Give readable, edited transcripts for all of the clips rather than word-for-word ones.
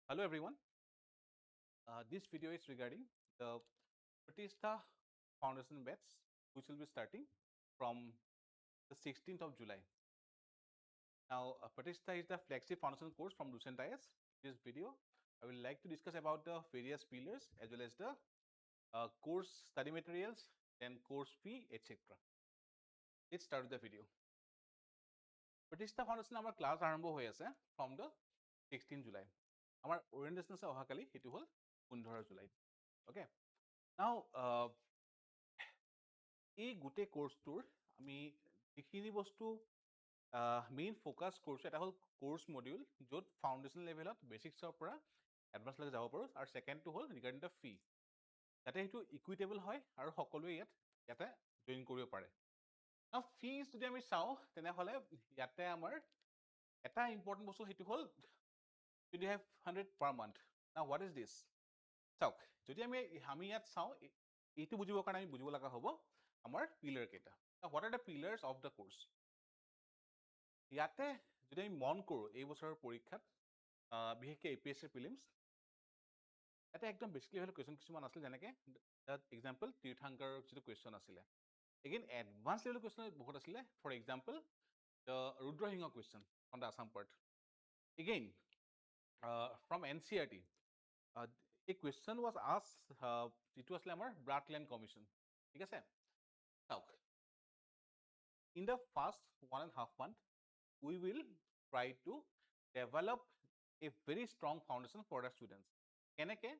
Hello everyone. This video is regarding the Pratistha Foundation batch, which will be starting from the 16th of July. Now, Pratistha is the flagship foundation course from Lucent IAS. This video, I will like to discuss about the various pillars as well as the course study materials, then course fee, etc. Let's start with the video. Pratistha Foundation our class আৰম্ভ হৈ আছে from the 16th July. Our orientation আছে অহাকালি হেতু হল 15 July. Okay. Now, এই গোটেই কোৰ্সটোৰ আমি যিখিনি বস্তু মেইন ফোকাস কৰিছো এটা হল কোৰ্স মডিউল য'ত ফাউণ্ডেশ্যন লেভেলত বেসিক্সৰ পৰা এডভান্স লৈকে যাব পাৰো আৰু সেকেন্ডটো হল ৰিগাৰ্ডিং দ্য ফি যাতে সেইটো ইকুইটেবল হয় আৰু সকলোৱে ইয়াতে জইন কৰিব পাৰে নাও ফিজ যদি আমি চাও তেনেহলে ইয়াতে আমাৰ এটা ইম্পৰ্টেন্ট বস্তু সেইটো হল যদি হ্যাভ 100 পাৰ মান্থ নাও হোৱাট ইজ দিস চাওক যদি আমি ইয়াত চাও এইটো বুজিবৰ কাৰণে আমি বুজিব লগা হ'ব আমাৰ পিলাৰ কেইটা what are the pillars of the course ইয়াতে যদি আমি মন কৰো এই বছৰৰ পৰীক্ষাত বিশেষকৈ APSC প্ৰিলিমছ এটা একদম বেসিক্যালি হল কোৱেশ্চন কিছুমান আছিল যেনেকৈ দ্যাট এক্সাম্পল তীৰ্থংকাৰৰ যিটো কোৱেশ্চন আছিলে এগেইন এডভান্স লেভেল কোৱেশ্চন বহুত আছিলে for example the Rudra Singha question from the Assam part again from NCERT a question was asked যিটো আছিলে আমাৰ ব্ৰাটলেণ্ড কমিশ্যন ঠিক আছে চাওক in the first 1.5 month we will try to develop a very strong foundation for the students keneke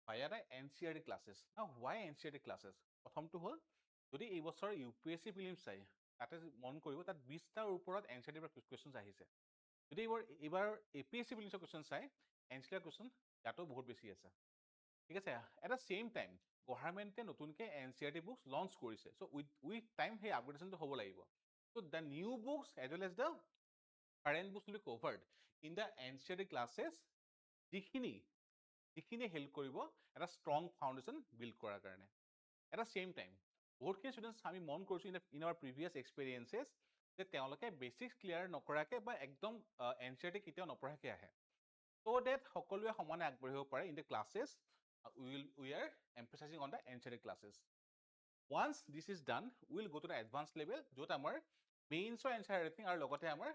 via the NCERT classes now why NCERT classes প্ৰথমটো হল যদি এই বছৰ UPSC প্ৰিলিমছ চাই তাতে মন কৰিব তাত 20 টাৰ ওপৰত NCERT পৰা কোৱেশ্চনছ আহিছে যদি এবাৰ APSC প্ৰিলিমছৰ কোৱেশ্চন চাই NCERT কোৱেশ্চন ইয়াতো বহুত বেছি আছে ঠিক আছে এট দ্য সেম টাইম গভৰ্ণমেণ্টে নতুনকৈ NCERT বুকস লঞ্চ কৰিছে সো উইথ টাইম সেই আপগ্ৰেডেশনটো হ'ব লাগিব so the new books as well as the current books will be covered in the NCERT classes যিখিনি হেল্প কৰিব এটা ষ্ট্ৰং ফাউণ্ডেশ্যন বিল্ড কৰাৰ কাৰণে এট দ্য সেম টাইম বহুতখিনি ষ্টুডেণ্টছ আমি মন কৰিছোঁ ইন আৱাৰ প্ৰিভিয়াছ এক্সপেৰিয়েঞ্চেছ যে তেওঁলোকে বেছিক্স ক্লিয়াৰ নকৰাকৈ বা একদম NCERT কেতিয়াও নপঢ়াকৈ আহে so that সকলোৱে সমানে আগবাঢ়িব পাৰে in the classes we are emphasizing on the NCERT classes once this is done we will go to the advanced level যত আমাৰ mains or NCERT everything আৰু লগতে আমাৰ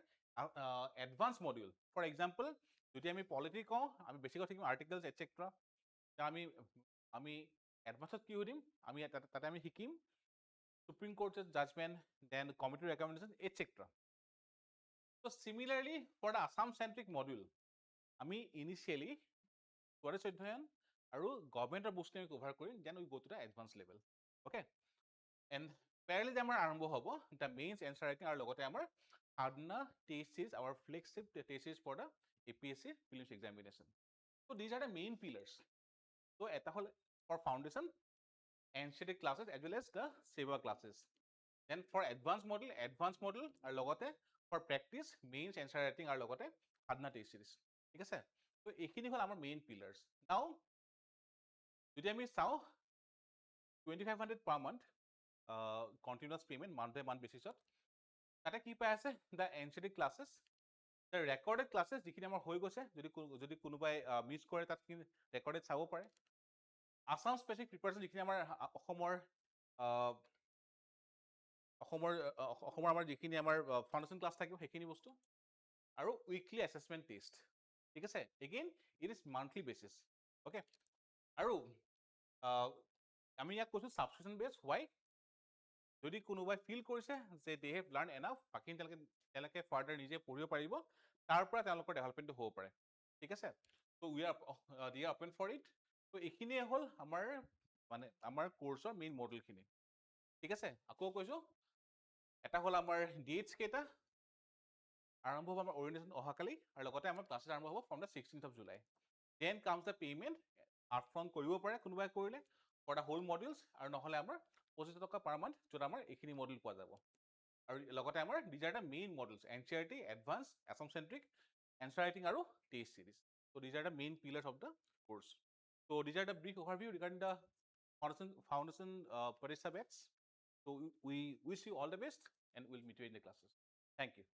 advanced module for example যদি আমি polity কওঁ আমি বেছিকৈ থাকিম articles etc আমি advanced কি কৰিম আমি তাতে আমি শিকিম Supreme Court's judgment then committee recommendation etc so similarly for the Assam centric module আমি ইনিশিয়ালি পৰে অধ্যয়ন আৰু গভৰ্ণমেণ্টৰ বস্তু আমি কভাৰ কৰিম then we go to the advance level okay and parallelly আমাৰ আৰম্ভ হ'ব দ্য মেইনছ এনচাৰ ৰাইটিং আৰু লগতে আমাৰ Sadhana test series our flagship test series for the APSC prelims examination so these are the main pillars so এটা হ'ল for foundation NCERT classes as well as the SEBA classes then for advance model আৰু লগতে for practice mains answer writing আৰু লগতে সাধনা test সিৰিজ ঠিক আছে তো এইখিনি হল আমাৰ মেইন পিলাৰ্স নাও যদি আমি চাও 2500 per month continuous payment month by month বেসিছত তাতে কি পাই আছে the NCERT classes the recorded classes যিখিনি আমাৰ হৈ গৈছে যদি কোনোবাই মিস কৰে তাত ৰেকৰ্ডেড চাব পাৰে Assam-Specific Preparation যিখিনি আমাৰ অসমৰ আমাৰ যিখিনি আমাৰ ফাউণ্ডেশ্যন ক্লাছ থাকিব সেইখিনি বস্তু আৰু উইকলি এছেছমেন্ট টেষ্ট ঠিক আছে again it is monthly basis okay আৰু আমি ইয়াক কৈছো সাবস্ক্ৰিপশন বেস হোৱাই যদি কোনোবাই ফিল কৰিছে যে দে হেভ লাৰ্ন এনাফ বাকি তেওঁলোকে ফাৰ্দাৰ নিজে পঢ়িব পাৰিব তাৰ পৰা তেওঁলোকৰ ডেভেলপমেন্টটো হ'ব পাৰে ঠিক আছে so we are open for it তো এইখিনিয়ে হ'ল আমাৰ কোৰ্সৰ মেইন মডেলখিনি ঠিক আছে আকৌ কৈছো এটা হ'ল আমাৰ ডেটস কেইটা আৰম্ভ হ'ব আমাৰ ওৰিয়েন্টেশন অহাকালি আৰু লগতে আমাৰ ক্লাছেছ আৰম্ভ হ'ব from the 16th of July then comes the payment upfront কৰিব পাৰে কোনোবাই কৰিলে ফৰ দ্য হোল মডিউলছ আৰু নহলে আমাৰ 25 টকা পাৰ মান্থ য'ত আমাৰ এইখিনি মডিউল পোৱা যাব আৰু লগতে আমাৰ these are the main modules NCERT advance Assam centric answer writing আৰু test সিৰিজ so these are the main pillars of the course so these are the brief overview regarding the foundation Pratistha batch so we wish you all the best and we'll meet you in the classes thank you